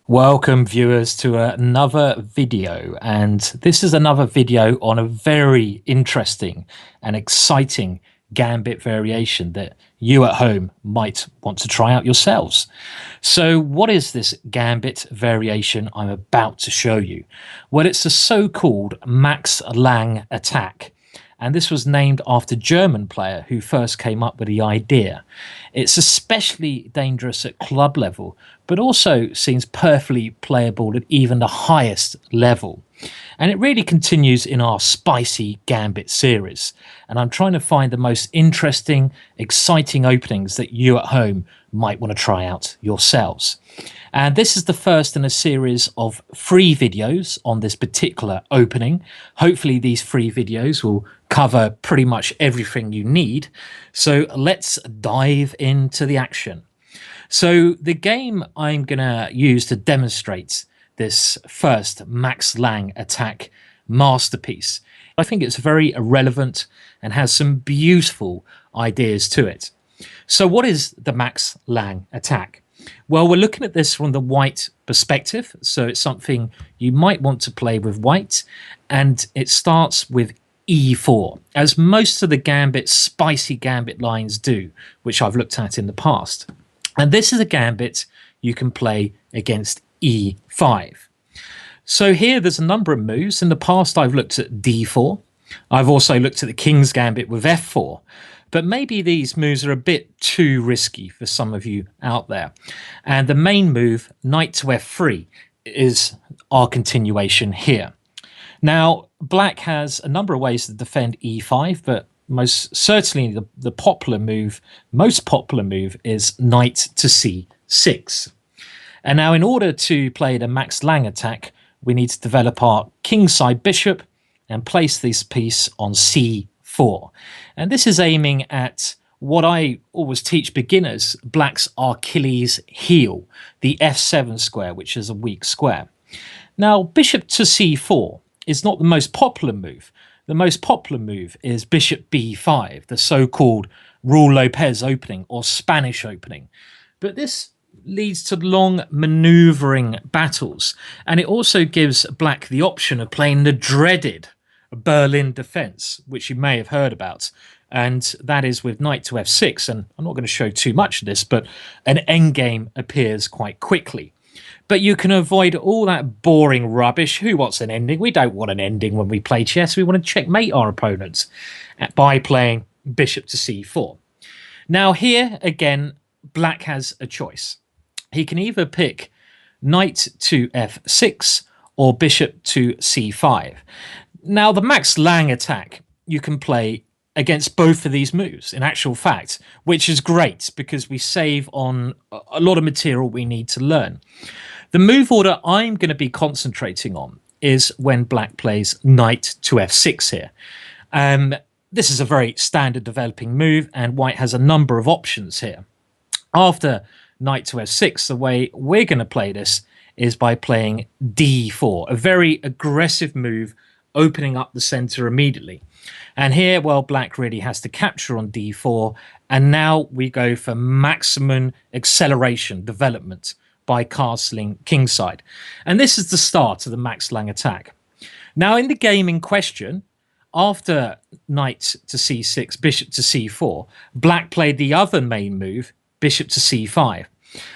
Welcome viewers to another video, and this is another video on a very interesting and exciting gambit variation that you at home might want to try out yourselves. So what is this gambit variation I'm about to show you? Well, it's a so-called Max Lange attack. And this was named after a German player who first came up with the idea. It's especially dangerous at club level, but also seems perfectly playable at even the highest level. And it really continues in our spicy gambit series. And I'm trying to find the most interesting, exciting openings that you at home might want to try out yourselves. And this is the first in a series of free videos on this particular opening. Hopefully these free videos will cover pretty much everything you need. So let's dive into the action. So the game I'm going to use to demonstrate this first Max Lange attack masterpiece, I think it's very relevant and has some beautiful ideas to it. So what is the Max Lange attack? Well, we're looking at this from the white perspective, so it's something you might want to play with white, and it starts with e4, as most of the spicy gambit lines do, which I've looked at in the past. And this is a gambit you can play against e5. So here there's a number of moves. In the past I've looked at d4. I've also looked at the King's Gambit with f4. But maybe these moves are a bit too risky for some of you out there. And the main move, knight to f3, is our continuation here. Now, black has a number of ways to defend e5, but most certainly the most popular move is knight to c6. And now in order to play the Max Lange attack, we need to develop our kingside bishop and place this piece on c4. And this is aiming at what I always teach beginners, black's Achilles heel, the f7 square, which is a weak square. Now, bishop to c4 is not the most popular move. The most popular move is bishop b5, the so-called Rule Lopez opening or Spanish opening. But this leads to long maneuvering battles, and it also gives black the option of playing the dreaded Berlin defense, which you may have heard about, and that is with knight to f6. And I'm not going to show too much of this, but an endgame appears quite quickly. But you can avoid all that boring rubbish. Who wants an ending? We don't want an ending when we play chess. We want to checkmate our opponents by playing bishop to c4. Now here again, black has a choice. He can either pick knight to f6 or bishop to c5. Now, the Max Lange attack, you can play against both of these moves, in actual fact, which is great because we save on a lot of material we need to learn. The move order I'm going to be concentrating on is when black plays knight to f6 here. This is a very standard developing move, and white has a number of options here. After knight to f6, the way we're going to play this is by playing d4, a very aggressive move, opening up the center immediately. And here, well, black really has to capture on d4, and now we go for maximum acceleration development by castling kingside. And this is the start of the Max Lange attack. Now, in the game in question, after knight to c6, bishop to c4, black played the other main move, bishop to c5.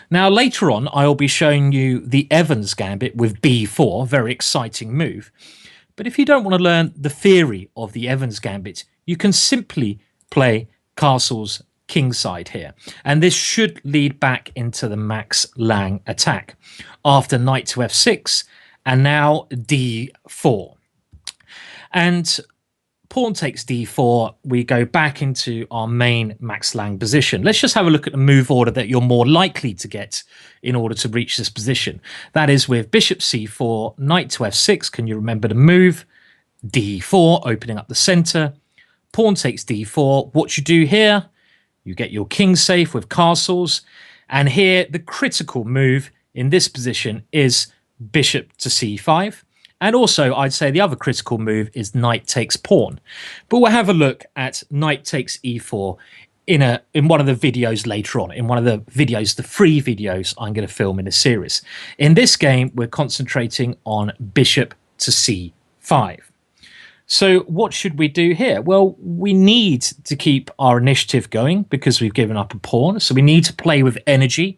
Now, later on, I'll be showing you the Evans Gambit with b4, very exciting move. But if you don't want to learn the theory of the Evans Gambit, you can simply play castles kingside here. And this should lead back into the Max Lange attack. After knight to f6, and now d4. And pawn takes d4, we go back into our main Max Lange position. Let's just have a look at the move order that you're more likely to get in order to reach this position. That is with bishop c4, knight to f6. Can you remember the move? d4, opening up the center. Pawn takes d4. What you do here, you get your king safe with castles. And here, the critical move in this position is bishop to c5. And also, I'd say the other critical move is knight takes pawn. But we'll have a look at knight takes e4 in one of the videos later on, in one of the videos, the free videos I'm going to film in a series. In this game, we're concentrating on bishop to c5. So what should we do here? Well, we need to keep our initiative going because we've given up a pawn. So we need to play with energy,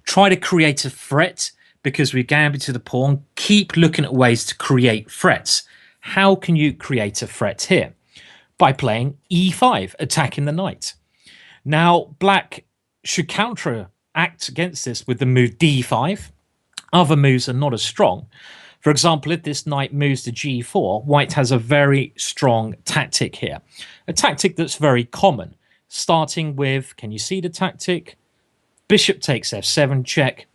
try to create a threat because we gambited the pawn, keep looking at ways to create threats. How can you create a threat here? By playing e5, attacking the knight. Now, black should counteract against this with the move d5. Other moves are not as strong. For example, if this knight moves to g4, white has a very strong tactic here. A tactic that's very common, starting with, can you see the tactic? Bishop takes f7 check.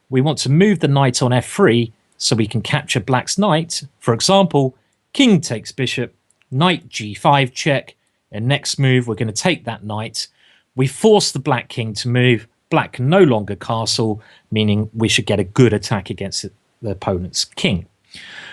We want to move the knight on f3 so we can capture black's knight. For example, king takes bishop, knight g5 check, and next move we're going to take that knight. We force the black king to move. Black can no longer castle, meaning we should get a good attack against the opponent's king.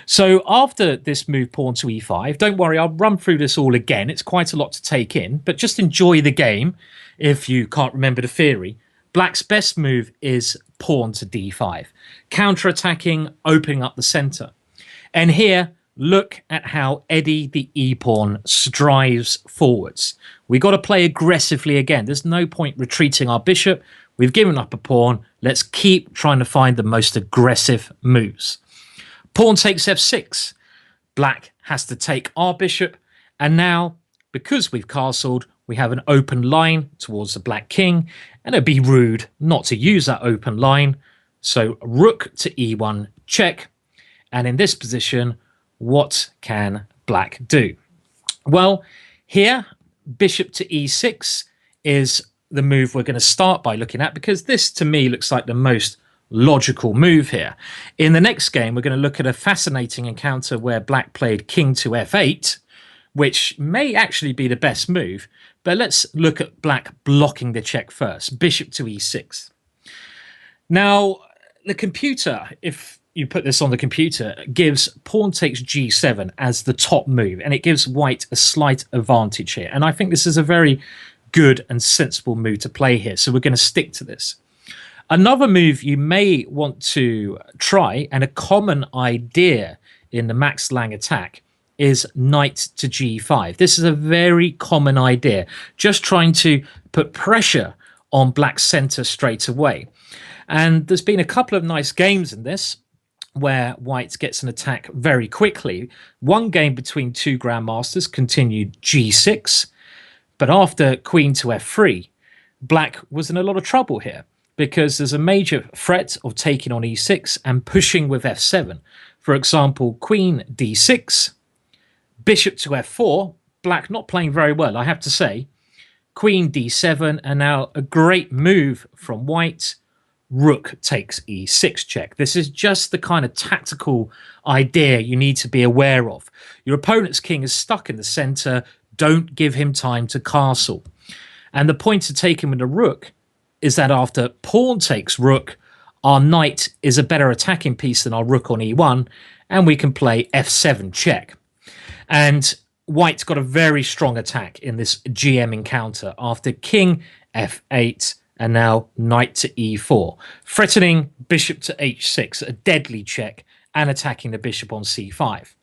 So after this move pawn to e5, don't worry, I'll run through this all again. It's quite a lot to take in, but just enjoy the game if you can't remember the theory. Black's best move is pawn to d5, counter-attacking, opening up the center. And here, look at how Eddie the e-pawn strives forwards. We got to play aggressively again. There's no point retreating our bishop. We've given up a pawn. Let's keep trying to find the most aggressive moves. Pawn takes f6. Black has to take our bishop. And now, because we've castled, we have an open line towards the black king. And it'd be rude not to use that open line. So rook to e1 check. And in this position, what can black do? Well, here, bishop to e6 is the move we're going to start by looking at, because this to me looks like the most logical move here. In the next game, we're going to look at a fascinating encounter where black played king to f8, which may actually be the best move. But let's look at black blocking the check first. Bishop to e6. Now, the computer, if you put this on the computer, gives pawn takes g7 as the top move, and it gives white a slight advantage here. And I think this is a very good and sensible move to play here, so we're going to stick to this. Another move you may want to try, and a common idea in the Max Lange attack, is knight to g5. This is a very common idea, just trying to put pressure on black's center straight away. And there's been a couple of nice games in this where white gets an attack very quickly. One game between two grandmasters continued g6, but after queen to f3, black was in a lot of trouble here because there's a major threat of taking on e6 and pushing with f7. For example, queen d6, bishop to f4, black not playing very well, I have to say. Queen d7, and now a great move from white. Rook takes e6 check. This is just the kind of tactical idea you need to be aware of. Your opponent's king is stuck in the center. Don't give him time to castle. And the point to take him with the rook is that after pawn takes rook, our knight is a better attacking piece than our rook on e1, and we can play f7 check. And white's got a very strong attack in this GM encounter after king f8 and now knight to e4, threatening bishop to h6, a deadly check, and attacking the bishop on c5.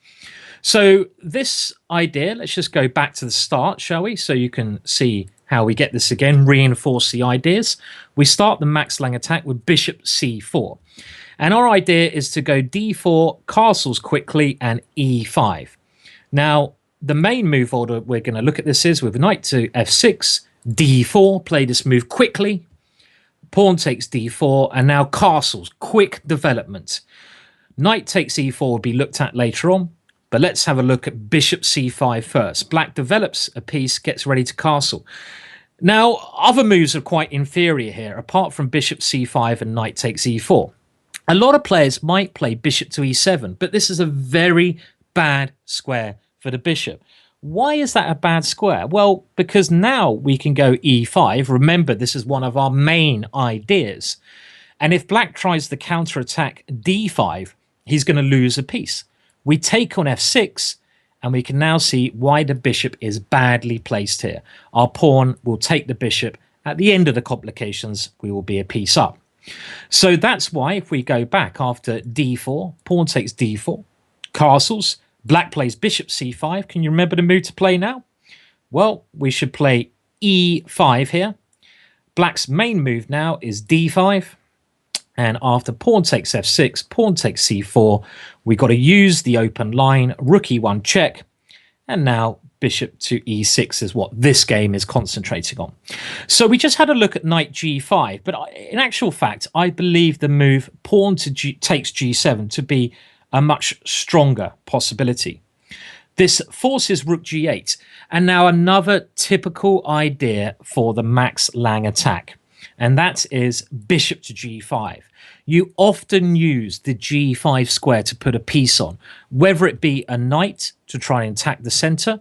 So this idea, let's just go back to the start, shall we? So you can see how we get this again, reinforce the ideas. We start the Max Lange attack with bishop c4. And our idea is to go d4, castles quickly, and e5. Now, the main move order we're going to look at this is with knight to f6, d4, play this move quickly. Pawn takes d4, and now castles, quick development. Knight takes e4 will be looked at later on, but let's have a look at bishop c5 first. Black develops a piece, gets ready to castle. Now, other moves are quite inferior here, apart from bishop c5 and knight takes e4. A lot of players might play bishop to e7, but this is a very bad square for the bishop. Why is that a bad square? Well, because now we can go e5. Remember, this is one of our main ideas. And if black tries the counterattack d5, he's going to lose a piece. We take on f6, And we can now see why the bishop is badly placed here. Our pawn will take the bishop. At the end of the complications, we will be a piece up. So that's why if we go back after d4, pawn takes d4, castles, black plays bishop c5. Can you remember the move to play now? Well, we should play e5 here. Black's main move now is d5. And after pawn takes f6, pawn takes c4, we got to use the open line, rook e1 check. And now bishop to e6 is what this game is concentrating on. So we just had a look at knight g5, but in actual fact, I believe the move pawn to takes g7 to be a much stronger possibility. This forces rook g8, and now another typical idea for the Max Lange attack, and that is bishop to g5. You often use the g5 square to put a piece on, whether it be a knight to try and attack the center,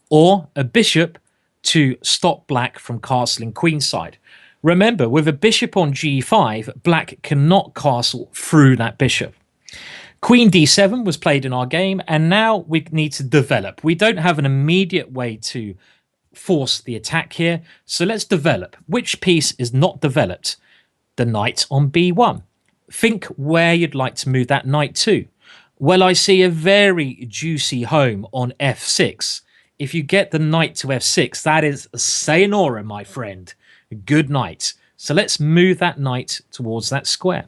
or a bishop to stop black from castling queenside. Remember, with a bishop on g5, black cannot castle through that bishop. Queen d7 was played in our game, and now we need to develop. We don't have an immediate way to force the attack here, so let's develop. Which piece is not developed? The knight on b1. Think where you'd like to move that knight to. Well, I see a very juicy home on f6. If you get the knight to f6, that is sayonara, my friend. Good night. So let's move that knight towards that square.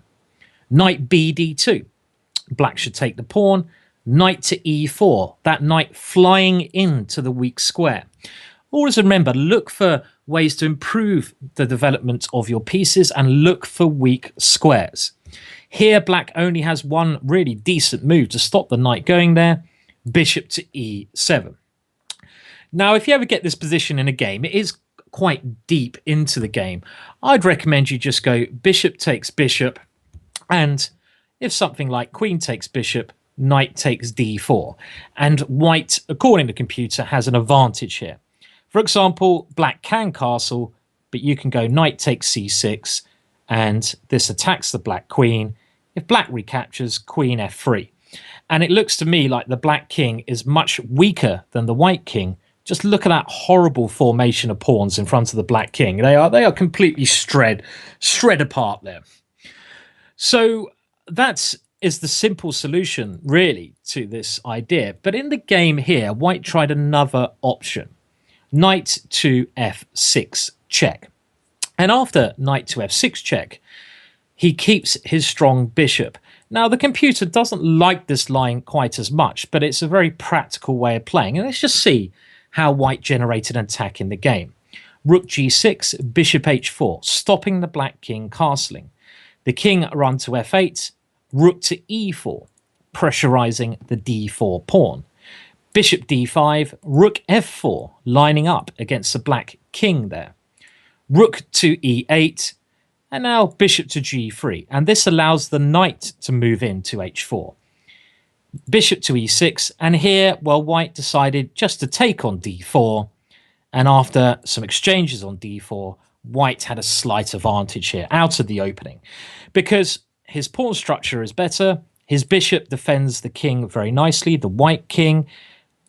Knight bd2. Black should take the pawn. Knight to e4. That knight flying into the weak square. Always remember, look for ways to improve the development of your pieces and look for weak squares. Here, black only has one really decent move to stop the knight going there. Bishop to e7. Now, if you ever get this position in a game, it is quite deep into the game. I'd recommend you just go bishop takes bishop, and if something like queen takes bishop, knight takes d4. And white, according to the computer, has an advantage here. For example, black can castle, but you can go knight takes c6, and this attacks the black queen. If black recaptures, queen f3. And it looks to me like the black king is much weaker than the white king. Just look at that horrible formation of pawns in front of the black king. They are completely shred apart there. So that is the simple solution, really, to this idea. But in the game here, white tried another option. Knight to f6 check. And after knight to f6 check, he keeps his strong bishop. Now, the computer doesn't like this line quite as much, but it's a very practical way of playing. And let's just see how white generated an attack in the game. Rook g6, bishop h4, stopping the black king castling. The king run to f8, rook to e4, pressurizing the d4 pawn. Bishop d5, rook f4, lining up against the black king there. Rook to e8, and now bishop to g3. And this allows the knight to move into h4. Bishop to e6, and here, well, white decided just to take on d4. And after some exchanges on d4, white had a slight advantage here out of the opening. Because his pawn structure is better, his bishop defends the king very nicely, the white king.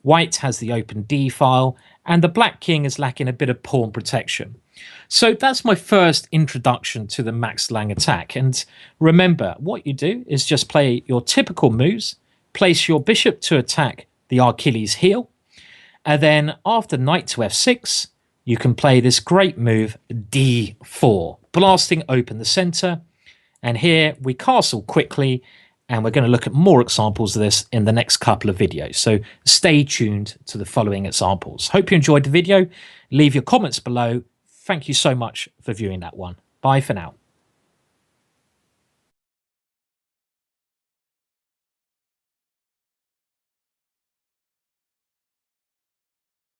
White has the open d-file, and the black king is lacking a bit of pawn protection. So that's my first introduction to the Max Lange attack. And remember, what you do is just play your typical moves, place your bishop to attack the Achilles heel, and then after knight to f6, you can play this great move d4, blasting open the center. And here we castle quickly, and we're going to look at more examples of this in the next couple of videos. So stay tuned to the following examples. Hope you enjoyed the video. Leave your comments below. Thank you so much for viewing that one. Bye for now.